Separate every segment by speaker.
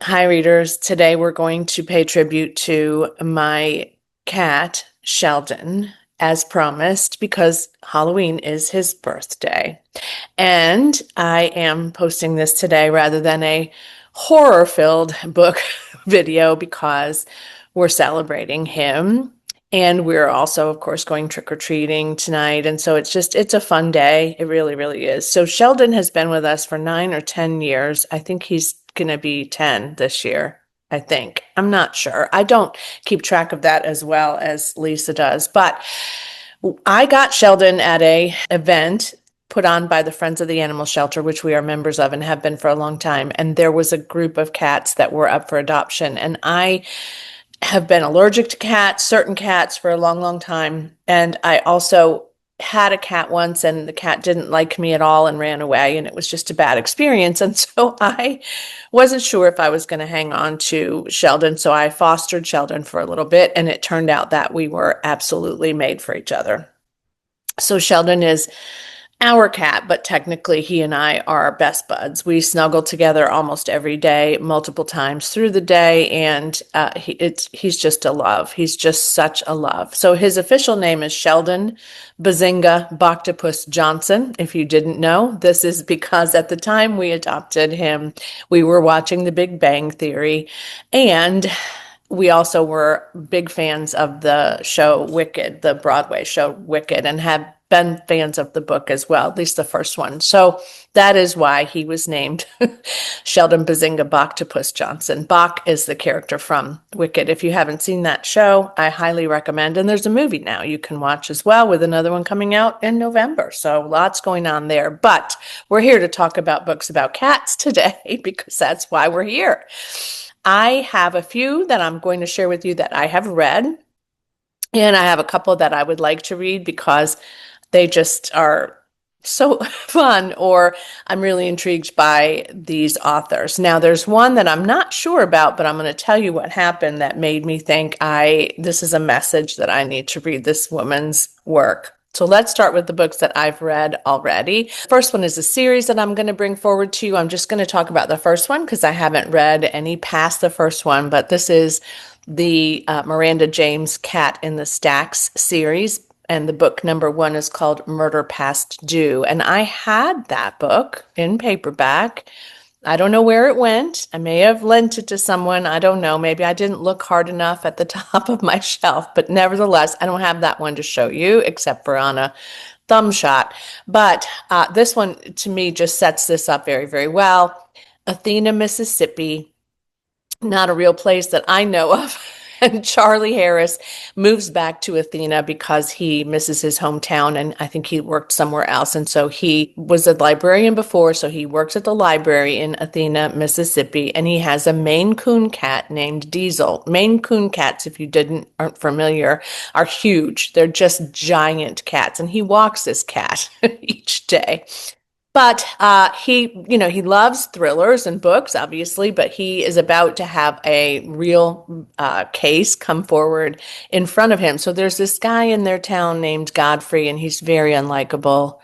Speaker 1: Hi, readers. Today we're going to pay tribute to my cat, Sheldon, as promised, because Halloween is his birthday. And I am posting this today rather than a horror-filled book video because we're celebrating him. And we're also, of course, going trick-or-treating tonight. And so it's a fun day. It really, really is. So Sheldon has been with us for 9 or 10 years. I think he's going to be 10 this year. I think. I'm not sure. I don't keep track of that as well as Lisa does. But I got Sheldon at a event put on by the Friends of the Animal Shelter, which we are members of and have been for a long time. And there was a group of cats that were up for adoption. And I have been allergic to cats, certain cats, for a long, long time. And I also had a cat once, and the cat didn't like me at all and ran away, and it was just a bad experience. And so I wasn't sure if I was going to hang on to Sheldon. So I fostered Sheldon for a little bit, and it turned out that we were absolutely made for each other. So Sheldon is our cat, but technically he and I are best buds. We snuggle together almost every day, multiple times through the day, and he's just a love. He's just such a love. So his official name is Sheldon Bazinga Boctopus Johnson. If you didn't know, this is because at the time we adopted him, we were watching The Big Bang Theory, and we also were big fans of the show Wicked, the Broadway show Wicked, and have been fans of the book as well, at least the first one. So that is why he was named Sheldon Bazinga Boctopus Johnson. Bach is the character from Wicked. If you haven't seen that show, I highly recommend. And there's a movie now you can watch as well, with another one coming out in November. So lots going on there. But we're here to talk about books about cats today because that's why we're here. I have a few that I'm going to share with you that I have read, and I have a couple that I would like to read because they just are so fun, or I'm really intrigued by these authors. Now, there's one that I'm not sure about, but I'm going to tell you what happened that made me think this is a message that I need to read this woman's work. So let's start with the books that I've read already. First one is a series that I'm going to bring forward to you. I'm just going to talk about the first one because I haven't read any past the first one, but this is the Miranda James Cat in the Stacks series. And the book number 1 is called Murder Past Due. And I had that book in paperback. I don't know where it went. I may have lent it to someone. I don't know. Maybe I didn't look hard enough at the top of my shelf. But nevertheless, I don't have that one to show you except for on a thumb shot. But this one, to me, just sets this up very, very well. Athena, Mississippi. Not a real place that I know of. And Charlie Harris moves back to Athena because he misses his hometown, and I think he worked somewhere else. And so he was a librarian before, so he works at the library in Athena, Mississippi, and he has a Maine Coon cat named Diesel. Maine Coon cats, if you aren't familiar, are huge. They're just giant cats, and he walks this cat each day. But he loves thrillers and books, obviously, but he is about to have a real case come forward in front of him. So there's this guy in their town named Godfrey, and he's very unlikable.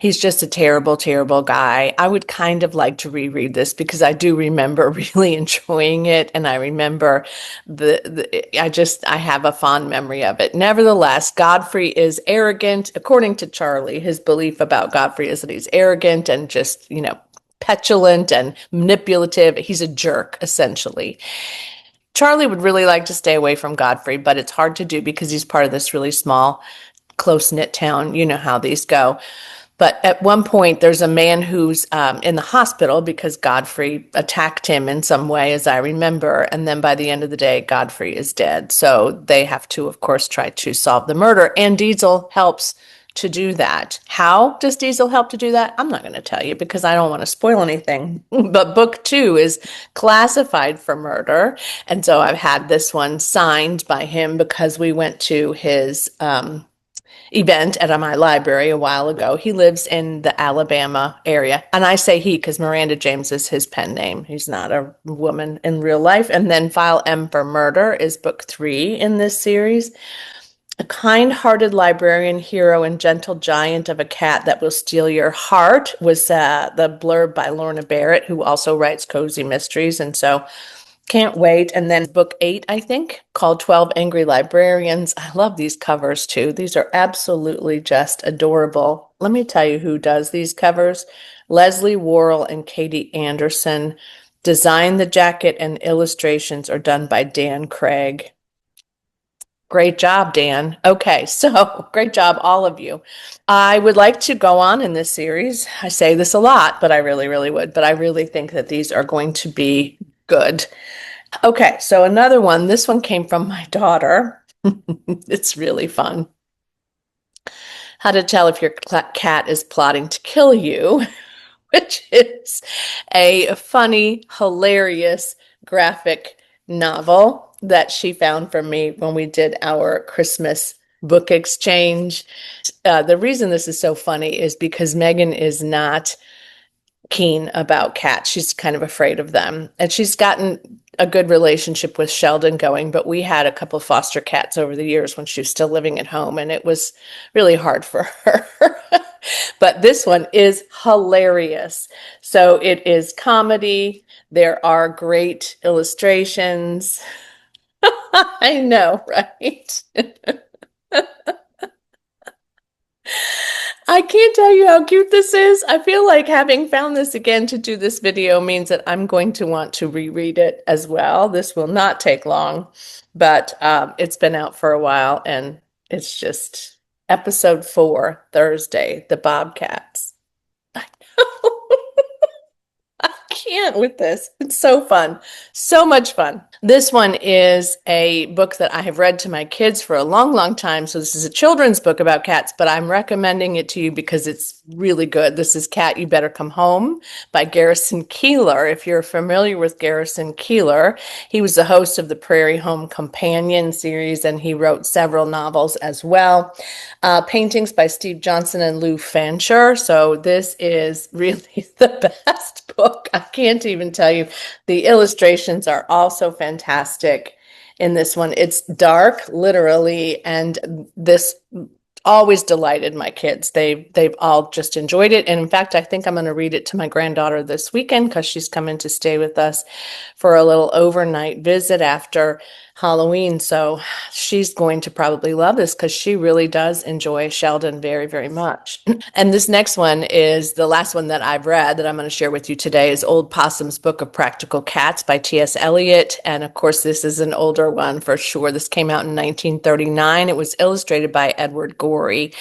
Speaker 1: He's just a terrible, terrible guy. I would kind of like to reread this because I do remember really enjoying it, and I remember I have a fond memory of it. Nevertheless, Godfrey is arrogant. According to Charlie, his belief about Godfrey is that he's arrogant and just, petulant and manipulative. He's a jerk, essentially. Charlie would really like to stay away from Godfrey, but it's hard to do because he's part of this really small, close-knit town. You know how these go. But at one point, there's a man who's in the hospital because Godfrey attacked him in some way, as I remember. And then by the end of the day, Godfrey is dead. So they have to, of course, try to solve the murder. And Diesel helps to do that. How does Diesel help to do that? I'm not going to tell you because I don't want to spoil anything. But book 2 is classified for murder. And so I've had this one signed by him because we went to his event at my library a while ago. He lives in the Alabama area. And I say he because Miranda James is his pen name. He's not a woman in real life. And then File M for Murder is book 3 in this series. A kind-hearted librarian, hero, and gentle giant of a cat that will steal your heart was the blurb by Lorna Barrett, who also writes cozy mysteries. And so can't wait. And then book 8, I think, called 12 Angry Librarians. I love these covers too. These are absolutely just adorable. Let me tell you who does these covers. Leslie Worrell and Katie Anderson. Design the jacket and illustrations are done by Dan Craig. Great job, Dan. Okay, so great job, all of you. I would like to go on in this series. I say this a lot, but I really, really would. But I really think that these are going to be good. Okay, so another one. This one came from my daughter. It's really fun. How to tell if your cat is plotting to kill you, which is a funny, hilarious graphic novel that she found for me when we did our Christmas book exchange. The reason this is so funny is because Megan is not keen about cats. She's kind of afraid of them. And she's gotten a good relationship with Sheldon going, but we had a couple of foster cats over the years when she was still living at home, and it was really hard for her. But this one is hilarious. So it is comedy. There are great illustrations. I know, right? I can't tell you how cute this is. I feel like having found this again to do this video means that I'm going to want to reread it as well. This will not take long, but it's been out for a while, and it's just episode 4, Thursday, the Bobcats. I know. I can't with this. It's so fun. So much fun. This one is a book that I have read to my kids for a long, long time. So this is a children's book about cats, but I'm recommending it to you because it's really good. This is Cat, You Better Come Home by Garrison Keillor. If you're familiar with Garrison Keillor, he was the host of the Prairie Home Companion series, and he wrote several novels as well. Paintings by Steve Johnson and Lou Fancher. So this is really the best book. I can't even tell you. The illustrations are also fantastic in this one. It's dark, literally, and this always delighted my kids. They've all just enjoyed it. And in fact, I think I'm going to read it to my granddaughter this weekend because she's coming to stay with us for a little overnight visit after Halloween. So she's going to probably love this because she really does enjoy Sheldon very, very much. And this next one is the last one that I've read that I'm going to share with you today is Old Possum's Book of Practical Cats by T.S. Eliot. And of course, this is an older one for sure. This came out in 1939. It was illustrated by Edward Gorey.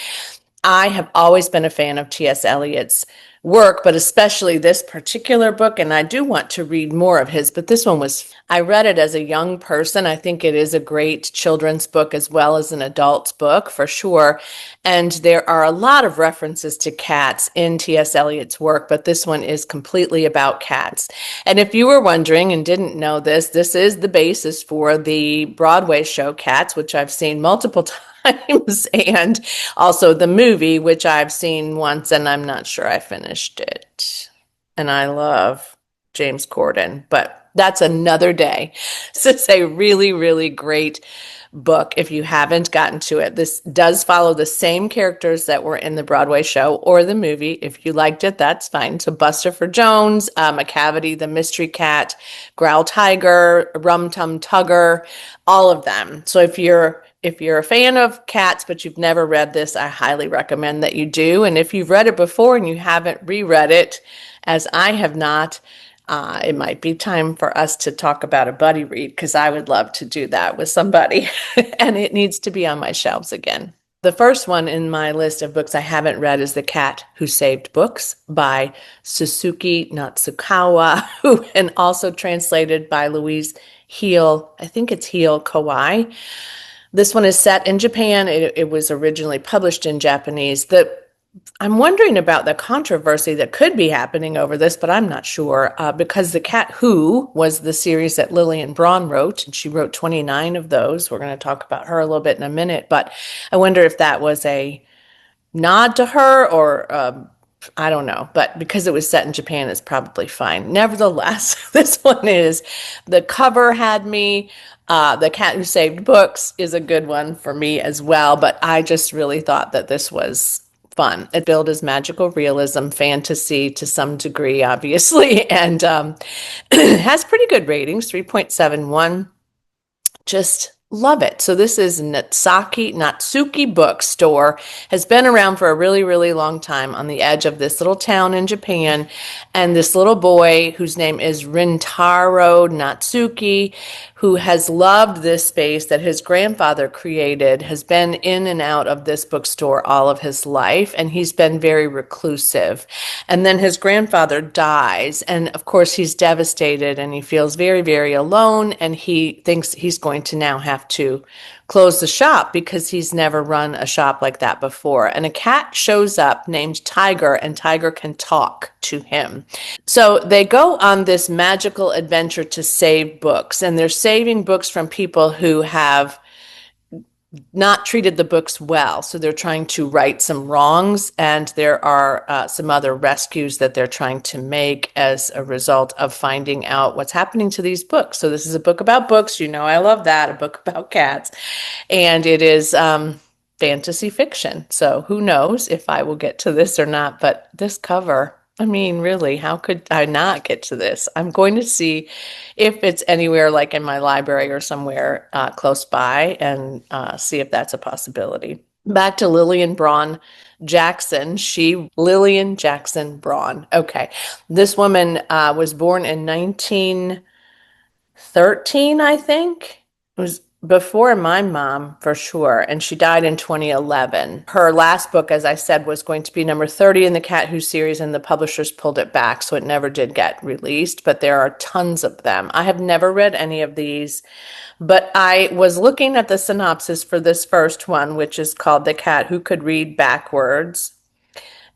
Speaker 1: I have always been a fan of T.S. Eliot's work, but especially this particular book, and I do want to read more of his, but this one was, I read it as a young person. I think it is a great children's book as well as an adult's book for sure, and there are a lot of references to cats in T.S. Eliot's work, but this one is completely about cats. And if you were wondering and didn't know this, this is the basis for the Broadway show Cats, which I've seen multiple times. And also the movie, which I've seen once, and I'm not sure I finished it. And I love James Corden, but that's another day. So it's a really, really great book if you haven't gotten to it. This does follow the same characters that were in the Broadway show or the movie. If you liked it, that's fine. So Buster for Jones, McCavity, the Mystery Cat, Growl Tiger, Rum Tum Tugger, all of them. So if you're a fan of cats, but you've never read this, I highly recommend that you do. And if you've read it before and you haven't reread it, as I have not, it might be time for us to talk about a buddy read because I would love to do that with somebody. And it needs to be on my shelves again. The first one in my list of books I haven't read is The Cat Who Saved Books by Suzuki Natsukawa, and also translated by Louise Heel, I think it's Heel Kawai. This one is set in Japan. It was originally published in Japanese. I'm wondering about the controversy that could be happening over this, but I'm not sure because The Cat Who was the series that Lillian Braun wrote, and she wrote 29 of those. We're going to talk about her a little bit in a minute, but I wonder if that was a nod to her or I don't know, but because it was set in Japan, it's probably fine. Nevertheless, this one is the cover had me. The Cat Who Saved Books is a good one for me as well, but I just really thought that this was fun. It billed as magical realism, fantasy to some degree, obviously, and has pretty good ratings, 3.71. Just love it. So this is Natsuki Bookstore. Has been around for a really, really long time on the edge of this little town in Japan. And this little boy, whose name is Rintaro Natsuki, who has loved this space that his grandfather created, has been in and out of this bookstore all of his life, and he's been very reclusive. And then his grandfather dies, and of course he's devastated and he feels very, very alone, and he thinks he's going to now have to close the shop because he's never run a shop like that before. And a cat shows up named Tiger, and Tiger can talk to him. So they go on this magical adventure to save books, and they're saving books from people who have not treated the books well. So they're trying to right some wrongs, and there are some other rescues that they're trying to make as a result of finding out what's happening to these books. So this is a book about books. You know, I love that, a book about cats. And it is fantasy fiction. So who knows if I will get to this or not, but this cover, I mean, really, how could I not get to this? I'm going to see if it's anywhere like in my library or somewhere close by, and see if that's a possibility. Back to Lillian Braun Jackson. Lillian Jackson Braun. Okay. This woman was born in 1913, I think. It was before my mom, for sure, and she died in 2011. Her last book, as I said, was going to be number 30 in the Cat Who series, and the publishers pulled it back, so it never did get released, but there are tons of them. I have never read any of these, but I was looking at the synopsis for this first one, which is called The Cat Who Could Read Backwards.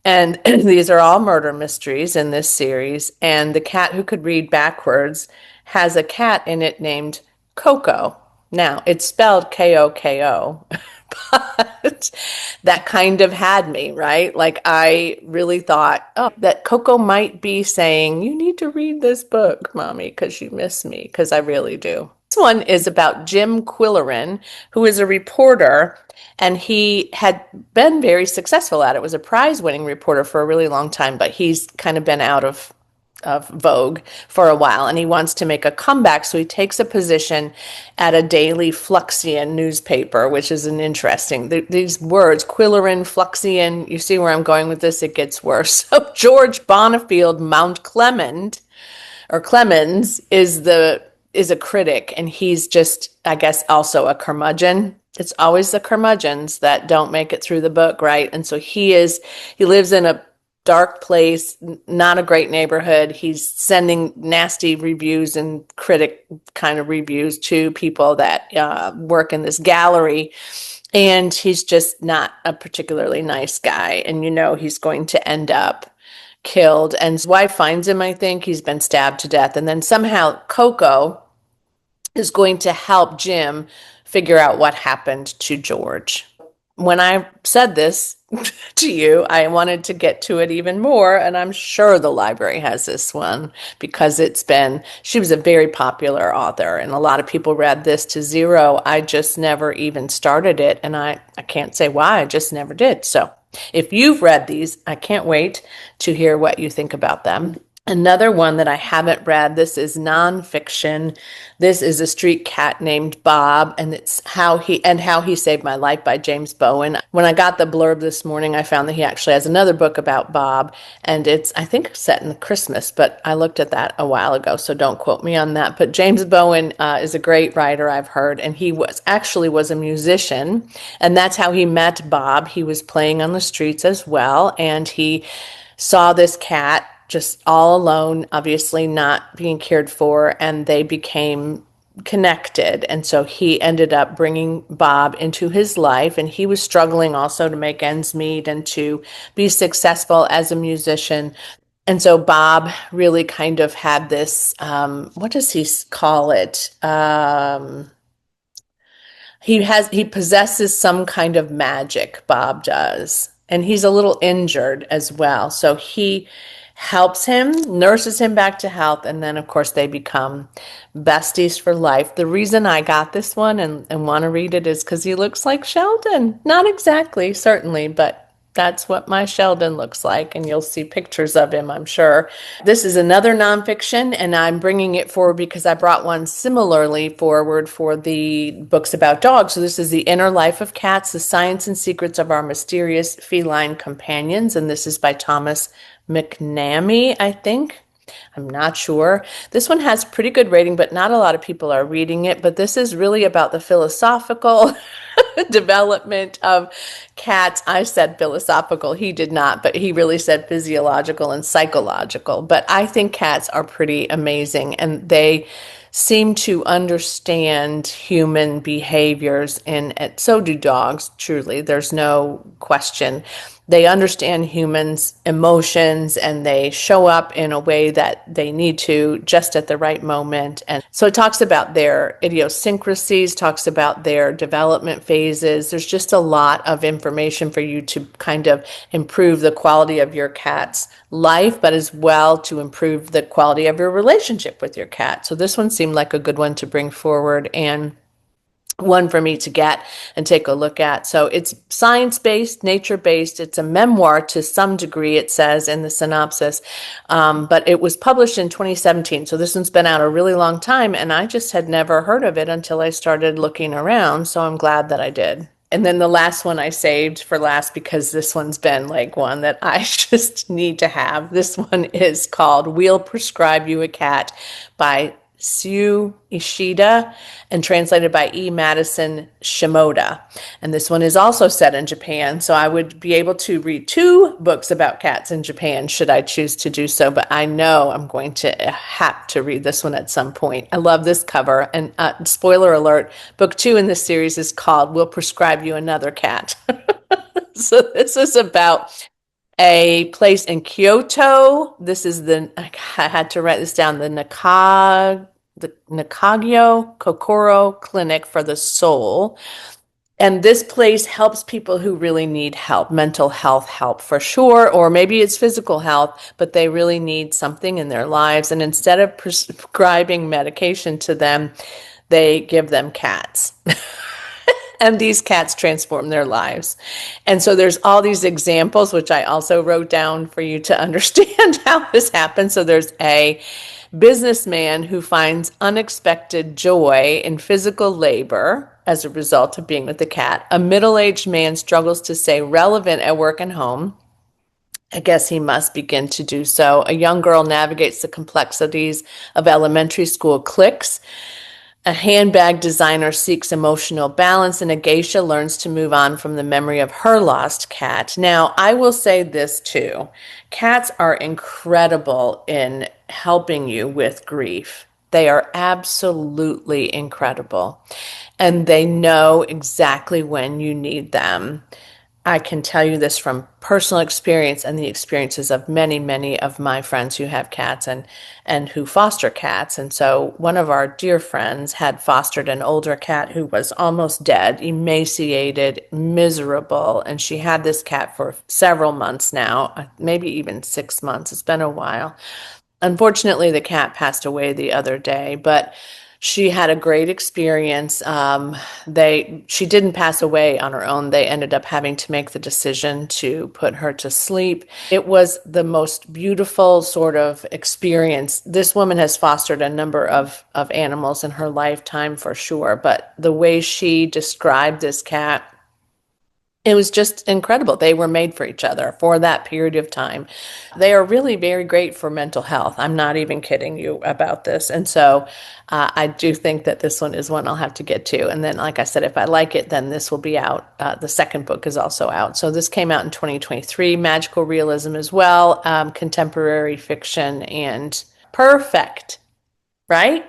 Speaker 1: And these are all murder mysteries in this series. And The Cat Who Could Read Backwards has a cat in it named Coco. Now, it's spelled Koko, but that kind of had me, right? Like, I really thought, oh, that Coco might be saying, you need to read this book, Mommy, because you miss me, because I really do. This one is about Jim Quillerin, who is a reporter, and he had been very successful at it. Was a prize-winning reporter for a really long time, but he's kind of been out of vogue for a while, and he wants to make a comeback, so he takes a position at a daily Fluxian newspaper, which is an interesting, these words, Quillerin, Fluxian, you see where I'm going with this, it gets worse. So George Bonifield Mount Clement, or Clemens, is a critic, and he's just, I guess, also a curmudgeon. It's always the curmudgeons that don't make it through the book, right? And so he lives in a dark place, not a great neighborhood. He's sending nasty reviews and critic kind of reviews to people that work in this gallery. And he's just not a particularly nice guy. And you know he's going to end up killed. And his wife finds him, I think. He's been stabbed to death. And then somehow Coco is going to help Jim figure out what happened to George. When I said this to you, I wanted to get to it even more, and I'm sure the library has this one because she was a very popular author, and a lot of people read this to zero. I just never even started it, and I can't say why, I just never did. So if you've read these, I can't wait to hear what you think about them. Another one that I haven't read, this is Nonfiction. This is a street cat named Bob, and it's How He Saved My Life by James Bowen. When I got the blurb this morning, I found that he actually has another book about Bob, and it's, I think, set in Christmas, but I looked at that a while ago, so don't quote me on that. But James Bowen is a great writer, I've heard, and he was a musician, and that's how he met Bob. He was playing on the streets as well, and he saw this cat just all alone, obviously not being cared for, and they became connected. And so he ended up bringing Bob into his life, and he was struggling also to make ends meet and to be successful as a musician. And so Bob really kind of had this, what does he call it? He possesses some kind of magic, Bob does. and he's a little injured as well. So he helps him, nurses him back to health, and then, of course, they become besties for life. The reason I got this one and want to read it is because he looks like Sheldon. Not exactly, certainly, but that's what my Sheldon looks like, and you'll see pictures of him, I'm sure. This is another nonfiction, and I'm bringing it forward because I brought one similarly forward for the books about dogs. So this is The Inner Life of Cats, The Science and Secrets of Our Mysterious Feline Companions, and this is by Thomas McNamee, I think. I'm not sure. This one has pretty good rating, but not a lot of people are reading it. But this is really about the philosophical development of cats. I said philosophical. He did not, but he really said physiological and psychological. But I think cats are pretty amazing, and they seem to understand human behaviors, and so do dogs, truly. There's no question. They understand humans' emotions, and they show up in a way that they need to just at the right moment. And so it talks about their idiosyncrasies, talks about their development phases. There's just a lot of information for you to kind of improve the quality of your cat's life, but as well to improve the quality of your relationship with your cat. So this one seemed like a good one to bring forward, and one for me to get and take a look at. So it's science-based, nature-based. It's a memoir to some degree, it says in the synopsis, but it was published in 2017. So this one's been out a really long time, and I just had never heard of it until I started looking around. So I'm glad that I did. And then the last one I saved for last because this one's been like one that I just need to have. This one is called We'll Prescribe You a Cat by Sue Ishida and translated by E. Madison Shimoda. And this one is also set in Japan, so I would be able to read two books about cats in Japan should I choose to do so, but I know I'm going to have to read this one at some point. I love this cover, and spoiler alert, book 2 in this series is called We'll Prescribe You Another Cat. So this is about a place in Kyoto. This is I had to write this down, the Nakagyo Kokoro Clinic for the Soul. And this place helps people who really need help, mental health help for sure, or maybe it's physical health, but they really need something in their lives. And instead of prescribing medication to them, they give them cats. And these cats transform their lives. And so there's all these examples, which I also wrote down for you to understand how this happens. So there's a businessman who finds unexpected joy in physical labor as a result of being with the cat. A middle-aged man struggles to stay relevant at work and home. I guess he must begin to do so. A young girl navigates the complexities of elementary school cliques. A handbag designer seeks emotional balance, and a geisha learns to move on from the memory of her lost cat. Now, I will say this too. Cats are incredible in helping you with grief. They are absolutely incredible, and they know exactly when you need them. I can tell you this from personal experience and the experiences of many, many of my friends who have cats and who foster cats. And so one of our dear friends had fostered an older cat who was almost dead, emaciated, miserable. And she had this cat for several months now, maybe even 6 months. It's been a while. Unfortunately, the cat passed away the other day, but she had a great experience. She didn't pass away on her own. They ended up having to make the decision to put her to sleep. It was the most beautiful sort of experience. This woman has fostered a number of animals in her lifetime for sure, but the way she described this cat, it was just incredible. They were made for each other for that period of time. They are really very great for mental health. I'm not even kidding you about this. And so I do think that this one is one I'll have to get to. And then, like I said, if I like it, then this will be out. The second book is also out. So this came out in 2023, magical realism as well, contemporary fiction, and perfect, right?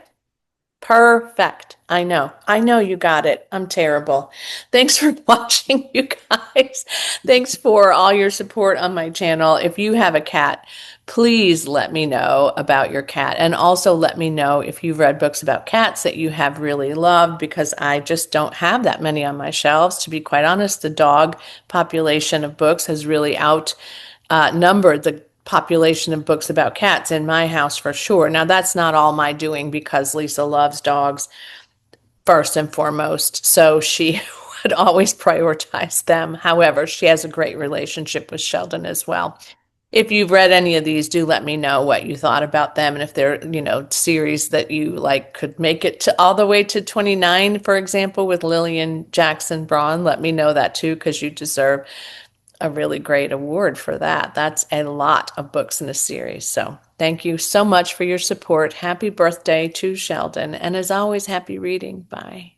Speaker 1: Perfect. I know. I know you got it. I'm terrible. Thanks for watching, you guys. Thanks for all your support on my channel. If you have a cat, please let me know about your cat. And also let me know if you've read books about cats that you have really loved, because I just don't have that many on my shelves. To be quite honest, the dog population of books has really outnumbered the population of books about cats in my house for sure. Now, that's not all my doing because Lisa loves dogs first and foremost. So she would always prioritize them. However, she has a great relationship with Sheldon as well. If you've read any of these, do let me know what you thought about them. And if they're, series that you like could make it to all the way to 29, for example, with Lillian Jackson Braun, let me know that too, because you deserve a really great award for that. That's a lot of books in a series. So thank you so much for your support. Happy birthday to Sheldon. And as always, happy reading. Bye.